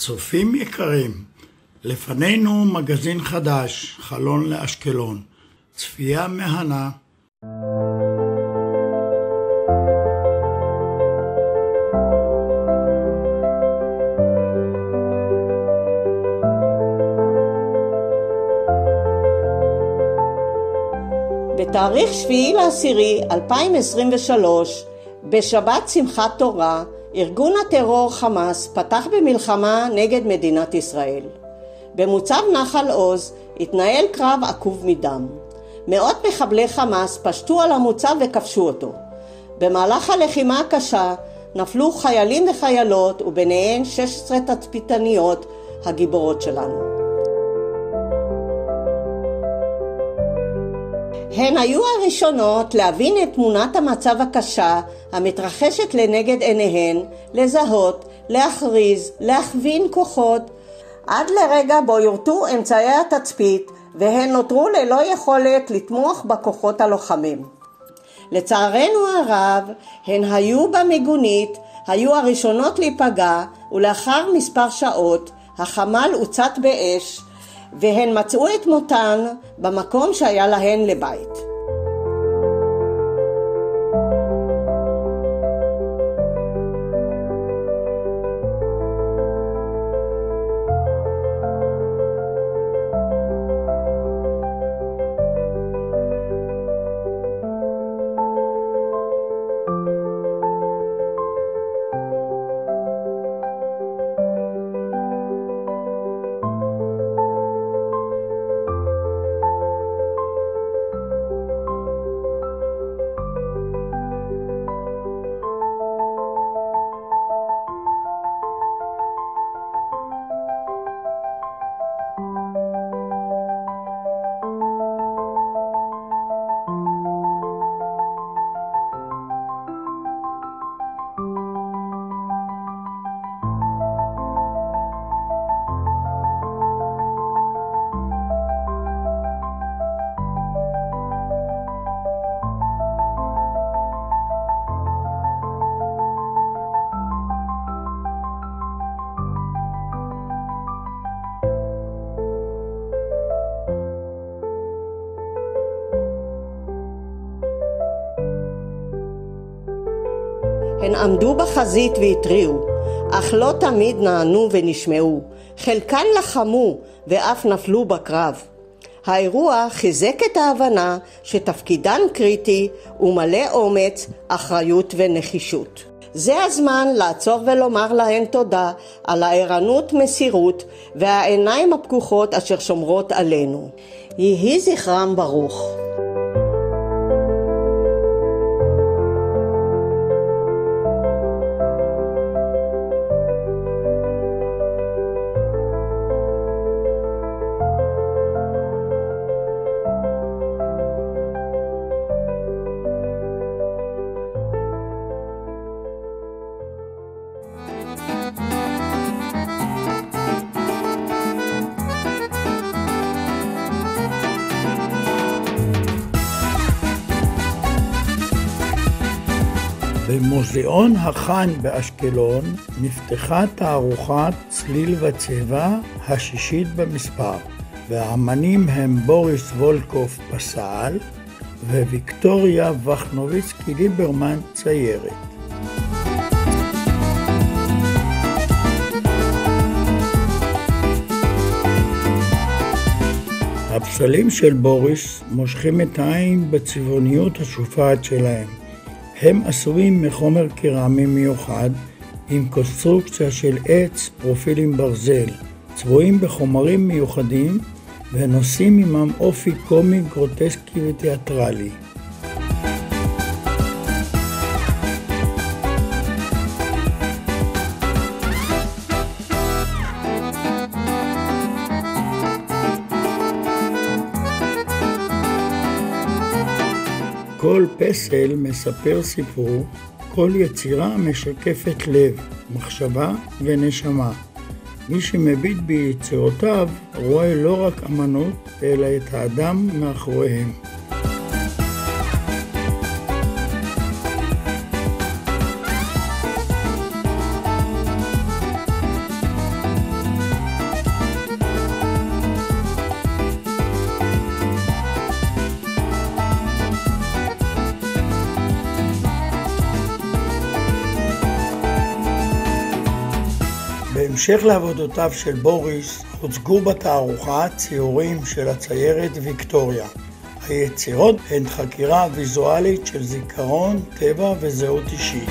צופים יקרים, לפנינו מגזין חדש, חלון לאשקלון. צפייה מהנה. בתאריך 7/10/2023, בשבת שמחת תורה, ארגון הטרור חמאס פתח במלחמה נגד מדינת ישראל. במוצב נחל עוז התנהל קרב עקוב מדם. מאות מחבלי חמאס פשטו על המוצב וכבשו אותו. במהלך הלחימה הקשה נפלו חיילים וחיילות, וביניהן 16 תצפיתניות הגיבורות שלנו. הן היו הראשונות להבין את תמונת המצב הקשה המתרחשת לנגד עיניהן, לזהות, להכריז, להכווין כוחות, עד לרגע בו יורטו אמצעי התצפית והן נותרו ללא יכולת לתמוך בכוחות הלוחמים. לצערנו הרב, הן היו במיגונית, היו הראשונות להיפגע, ולאחר מספר שעות החמ"ל הוצת באש, והן מצאו את מותן במקום שהיה להן לבית. הן עמדו בחזית והתריעו, אך לא תמיד נענו ונשמעו. חלקן לחמו ואף נפלו בקרב. האירוע חיזק את ההבנה שתפקידן קריטי ומלא אומץ, אחריות ונחישות. זה הזמן לעצור ולומר להן תודה על הערנות, מסירות והעיניים הפקוחות אשר שומרות עלינו. יהי זכרם ברוך. במוזיאון החאן באשקלון נפתחה תערוכת צליל וצבע השישית במספר, והאמנים הם בוריס וולקוף פסל וויקטוריה וחנוביצקי ליברמן ציירת. הפסלים של בוריס מושכים את העין בצבעוניות השופעת שלהם. הם עשויים מחומר קרמי מיוחד עם קונסטרוקציה של עץ, פרופילים ברזל, צבועים בחומרים מיוחדים ונושאים עמם אופי קומי, גרוטסקי ותיאטרלי. כל פסל מספר סיפור, כל יצירה משקפת לב, מחשבה ונשמה. מי שמביט ביצירותיו רואה לא רק אמנות, אלא את האדם מאחוריהם. בהמשך לעבודותיו של בוריס, הוצגו בתערוכה ציורים של הציירת ויקטוריה. היצירות הן חקירה ויזואלית של זיכרון, טבע וזהות אישית.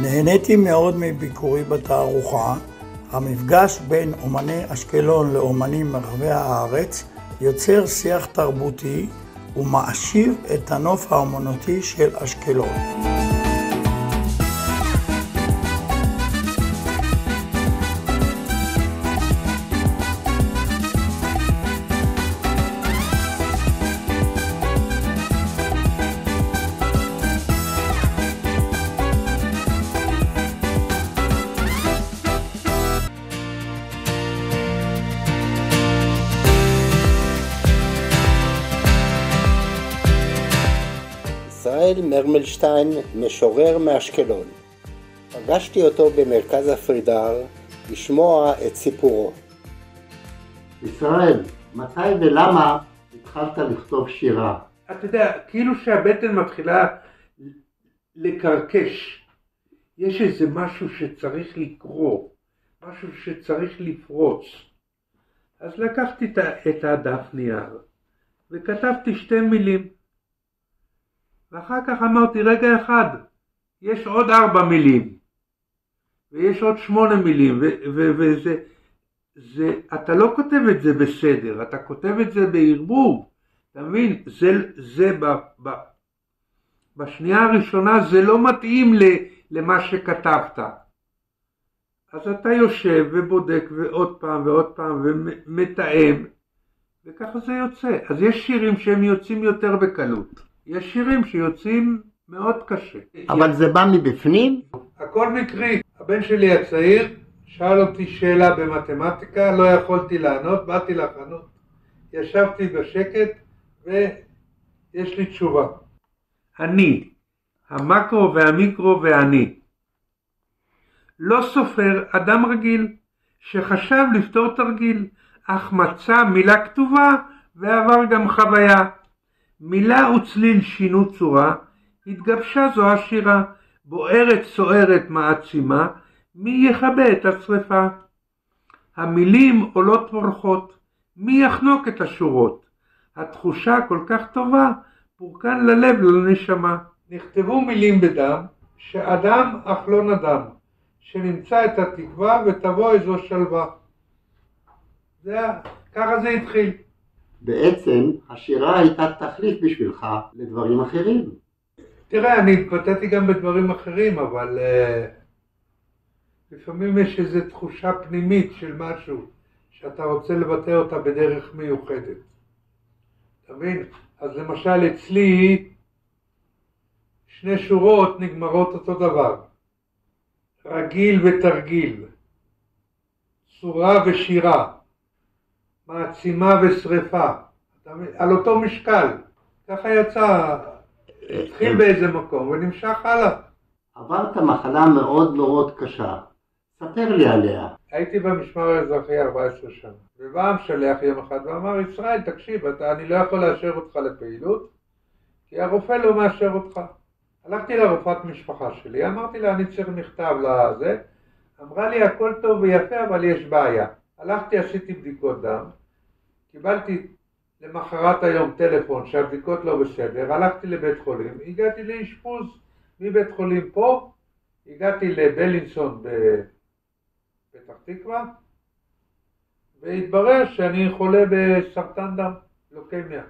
נהניתי מאוד מביקורי בתערוכה. המפגש בין אומני אשקלון לאומנים מרחבי הארץ יוצר שיח תרבותי ומעשיר את הנוף האומנותי של אשקלון. ישראל מרמלשטיין, משורר מאשקלון. פגשתי אותו במרכז הפרידר לשמוע את סיפורו. ישראל, מתי ולמה התחלת לכתוב שירה? אתה יודע, כאילו שהבטן מתחילה לקרקש. יש איזה משהו שצריך לקרוא, משהו שצריך לפרוץ. אז לקחתי את הדף נייר וכתבתי 2 מילים. ואחר כך אמרתי, רגע אחד, יש עוד 4 מילים, ויש עוד 8 מילים, וזה, אתה לא כותב את זה בסדר, אתה כותב את זה בערבוב, אתה מבין? בשנייה הראשונה זה לא מתאים למה שכתבת. אז אתה יושב ובודק ועוד פעם ועוד פעם ומתאם, וככה זה יוצא. אז יש שירים שהם יוצאים יותר בקלות. יש שירים שיוצאים מאוד קשה. אבל זה בא מבפנים? הכל מקרי. הבן שלי הצעיר שאל אותי שאלה במתמטיקה, לא יכולתי לענות, באתי לחנות, ישבתי בשקט ויש לי תשובה. אני, המקרו והמיקרו ואני. לא סופר, אדם רגיל שחשב לפתור תרגיל, אך מצא מילה כתובה ועבר גם חוויה. מילה וצליל שינו צורה, התגבשה זו השירה, בוערת סוערת מעצימה, מי יכבה את השריפה? המילים עולות פורחות, מי יחנוק את השורות? התחושה כל כך טובה, פורקן ללב לנשמה. נכתבו מילים בדם, שאדם אך לא נדם, שנמצא את התקווה ותבוא איזו שלווה. ככה זה התחיל. בעצם השירה הייתה תחליף בשבילך לדברים אחרים. תראה, אני התבטאתי גם בדברים אחרים, אבל לפעמים יש איזו תחושה פנימית של משהו שאתה רוצה לבטא אותה בדרך מיוחדת. אתה מבין? אז למשל אצלי 2 שורות נגמרות אותו דבר. רגיל ותרגיל, צורה ושירה, מעצימה ושריפה, על אותו משקל. ככה יצא, התחיל באיזה מקום ונמשך הלאה. עברת מחלה מאוד מאוד קשה, ספר לי עליה. הייתי במשמר האזרחי 14 שנה, ובא המשלח יום אחד ואמר, ישראל תקשיב, אני לא יכול לאשר אותך לפעילות, כי הרופא לא מאשר אותך. הלכתי לרופאת משפחה שלי, אמרתי לה, אני צריך מכתב לזה, אמרה לי, הכל טוב ויפה, אבל יש בעיה. הלכתי, עשיתי בדיקות דם, קיבלתי למחרת היום טלפון שהבדיקות לא בסדר, הלכתי לבית חולים, הגעתי לאשפוז מבית חולים פה, הגעתי לבלינסון בפתח תקווה, והתברר שאני חולה בסרטן דם, לוקמיה.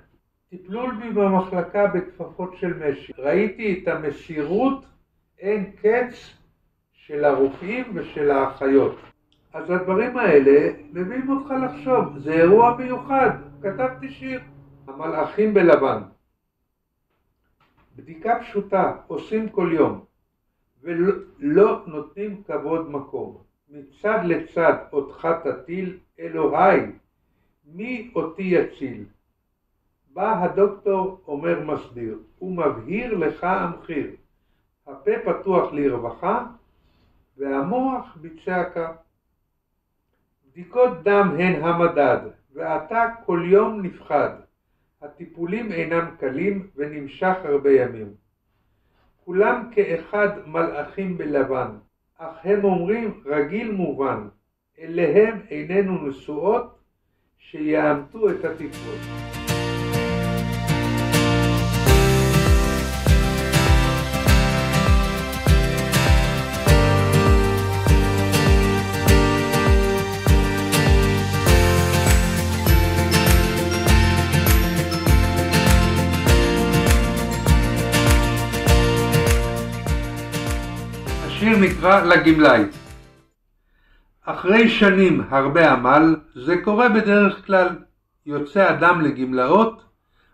טיפלו בי במחלקה בכפפות של משי. ראיתי את המסירות אין קץ של הרופאים ושל האחיות. אז הדברים האלה מביאים אותך לחשוב, זה אירוע מיוחד. כתבתי שיר, המלאכים בלבן. בדיקה פשוטה עושים כל יום, ולא נותנים כבוד מקום. מצד לצד אותך תטיל, אלוהי, מי אותי יציל? בא הדוקטור אומר מסביר, ומבהיר לך המחיר. הפה פתוח לרווחה, והמוח בצעקה. בדיקות דם הן המדד, ואתה כל יום נפחד. הטיפולים אינם קלים ונמשך הרבה ימים. כולם כאחד מלאכים בלבן, אך הם אומרים רגיל מובן, אליהם איננו נשואות שיאמתו את התקוות. השיר נקרא לגמלאי. אחרי שנים הרבה עמל, זה קורה בדרך כלל. יוצא אדם לגמלאות,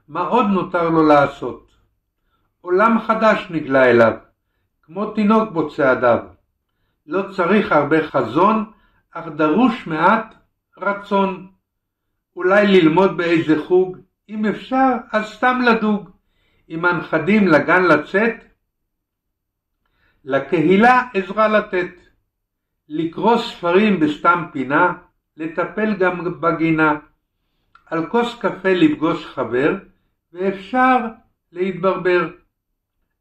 מה עוד נותר לו לעשות? עולם חדש נגלה אליו, כמו תינוק בו צעדיו. לא צריך הרבה חזון, אך דרוש מעט רצון. אולי ללמוד באיזה חוג, אם אפשר, אז סתם לדוג. עם הנכדים לגן לצאת, לקהילה עזרה לתת, לקרוא ספרים בסתם פינה, לטפל גם בגינה, על כוס קפה לפגוש חבר, ואפשר להתברבר.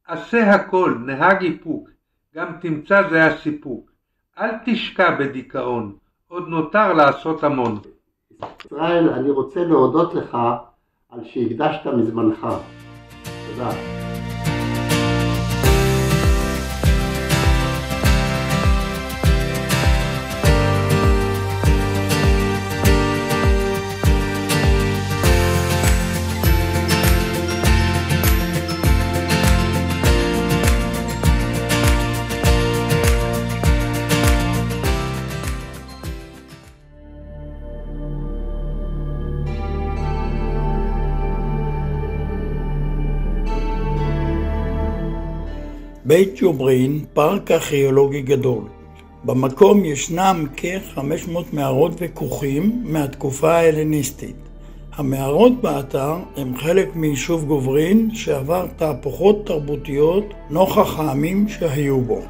עשה הכל, נהג איפוק, גם תמצא זה הסיפוק. אל תשקע בדיכאון, עוד נותר לעשות המון. ישראל, אני רוצה להודות לך על שהקדשת מזמנך. תודה. בית ג'וברין, פארק ארכיאולוגי גדול. במקום ישנם כ-500 מערות וכוכים מהתקופה ההלניסטית. המערות באתר הם חלק מיישוב גוברין שעבר תהפוכות תרבותיות נוכח העמים שהיו בו.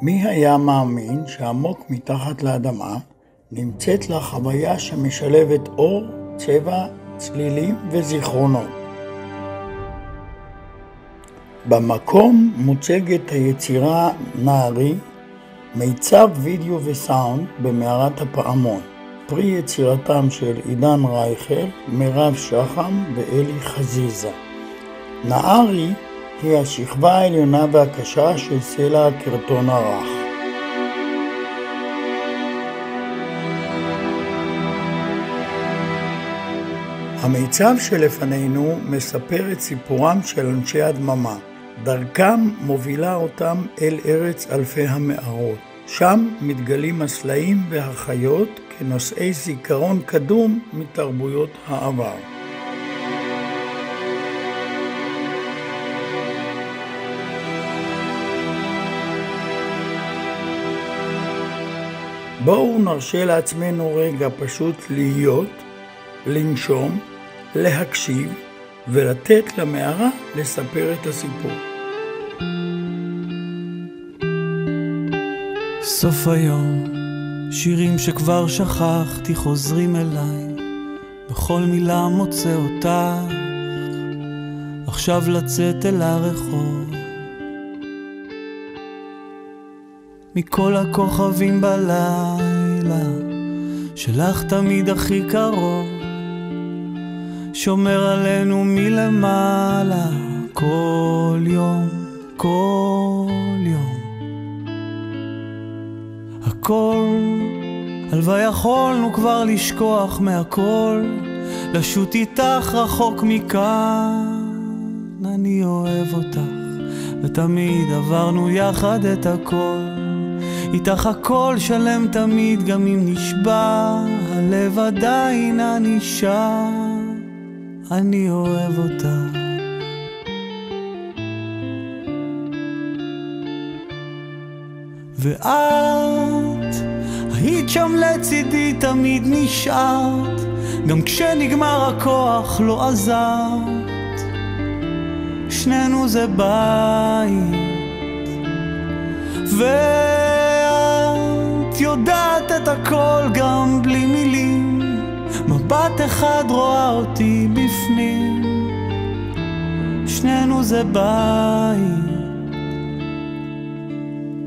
מי היה מאמין שעמוק מתחת לאדמה נמצאת לה חוויה שמשלבת אור, צבע, צלילים וזיכרונות. במקום מוצגת היצירה נערי, מיצב וידאו וסאונד במערת הפעמון, פרי יצירתם של עידן רייכל, מירב שחם ואלי חזיזה. נערי היא השכבה העליונה והקשה של סלע הקרטון הרך. המיצב שלפנינו מספר את סיפורם של אנשי הדממה, דרכם מובילה אותם אל ארץ אלפי המארות. שם מתגלים הסלעים והחיות כנושאי זיכרון קדום מתרבויות העבר. בואו נרשה לעצמנו רגע פשוט להיות, לנשום, להקשיב ולתת למערה לספר את הסיפור. סוף היום, שירים שכבר שכחתי חוזרים אליי, בכל מילה מוצא אותך, עכשיו לצאת אל הרחוב. מכל הכוכבים בלילה, שלך תמיד הכי קרוב, שומר עלינו מלמעלה, כל יום, כל יום. הכל, הלוואי יכולנו כבר לשכוח מהכל, לשוט איתך רחוק מכאן. אני אוהב אותך, ותמיד עברנו יחד את הכל. איתך הכל שלם תמיד, גם אם נשבע, הלב עדיין נשאר. אני אוהב אותך. ואת היית שם לצידי, תמיד נשארת, גם כשנגמר הכוח לא עזרת. שנינו זה בית, ואת יודעת את הכל גם בלי מילים, מבט אחד רואה אותי בפנים. שנינו זה בית,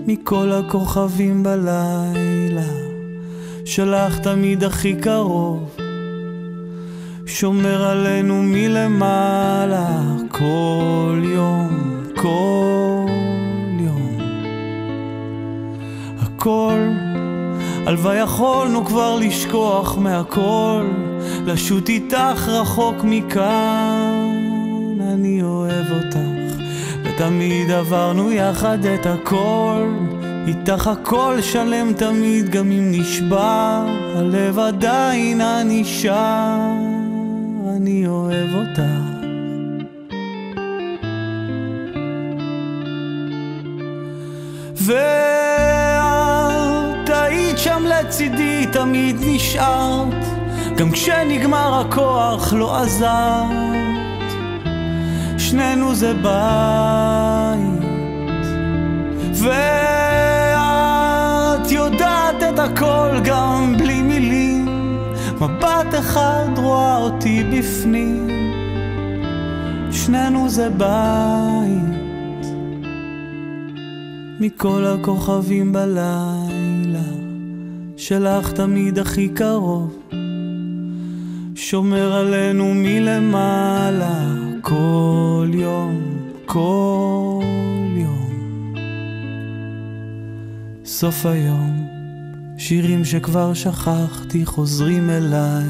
מכל הכוכבים בלילה, שלך תמיד הכי קרוב, שומר עלינו מלמעלה, כל יום, כל יום. הכל, הלוואי יכולנו כבר לשכוח מהכל, לשוט איתך רחוק מכאן. אני אוהב אותך, ותמיד עברנו יחד את הכל. איתך הכל שלם תמיד, גם אם נשבע, הלב עדיין נשאר. אני אוהב אותך. ואת היית שם לצידי, תמיד נשארת, גם כשנגמר הכוח לא עזרת. שנינו זה בית, ואת יודעת את הכל גם בלי מילים, מבט אחד רואה אותי בפנים. שנינו זה בית, מכל הכוכבים בלילה, שלך תמיד הכי קרוב, שומר עלינו מלמעלה, כל יום, כל יום. סוף היום, שירים שכבר שכחתי חוזרים אליי.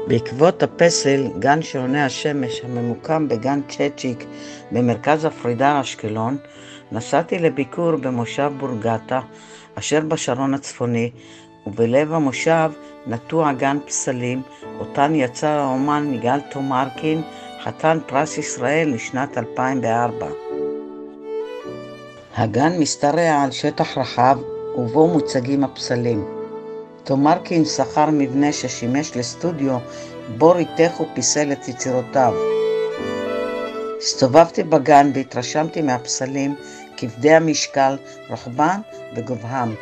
בעקבות הפסל גן שעוני השמש הממוקם בגן צ'צ'יק במרכז הפרידה אשקלון, נסעתי לביקור במושב בורגטה אשר בשרון הצפוני, ובלב המושב נטוע גן פסלים אותן יצר האומן יגאל תומרקין, חתן פרס ישראל לשנת 2004. הגן משתרע על שטח רחב ובו מוצגים הפסלים. תומרקין שכר מבנה ששימש לסטודיו בו ריתך ופיסל את יצירותיו. הסתובבתי בגן והתרשמתי מהפסלים, כבדי המשקל, רוחבם וגובהם.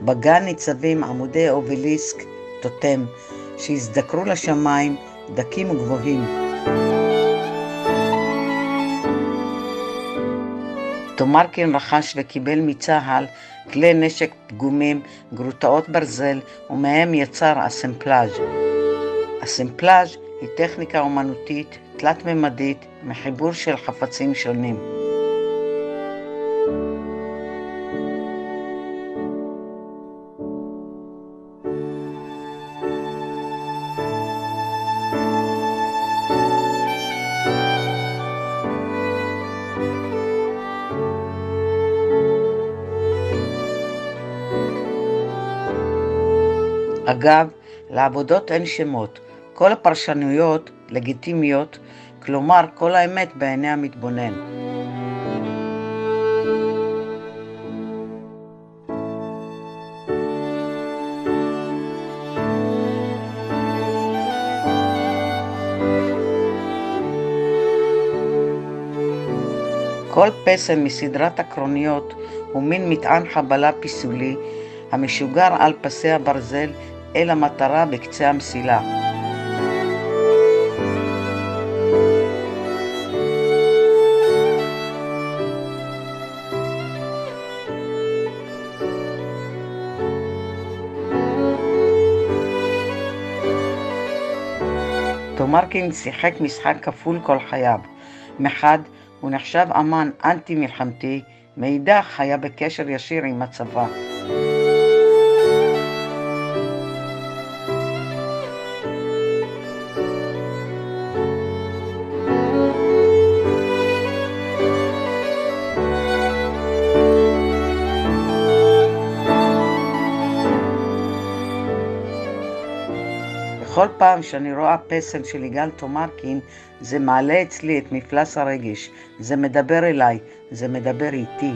בגן ניצבים עמודי אובליסק טוטם שהזדקרו לשמיים, דקים וגבוהים. תומרקין רכש וקיבל מצה"ל כלי נשק פגומים, גרוטאות ברזל, ומהם יצר אסמפלאז'. אסמפלאז' היא טכניקה אומנותית תלת-ממדית מחיבור של חפצים שונים. אגב, לעבודות אין שמות, כל הפרשנויות לגיטימיות, כלומר כל האמת בעיני המתבונן. כל פסל מסדרת הקרוניות הוא מין מטען חבלה פיסולי המשוגר על פסי הברזל אל המטרה בקצה המסילה. תומרקין שיחק משחק כפול כל חייו. מחד הוא נחשב אמן אנטי מלחמתי, מאידך היה בקשר ישיר עם הצבא. בכל פעם שאני רואה פסל של יגאל תומרקין, זה מעלה אצלי את מפלס הרגש. זה מדבר אליי, זה מדבר איתי.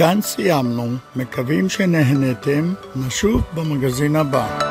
כאן סיימנו, מקווים שנהנתם, נשוב במגזין הבא.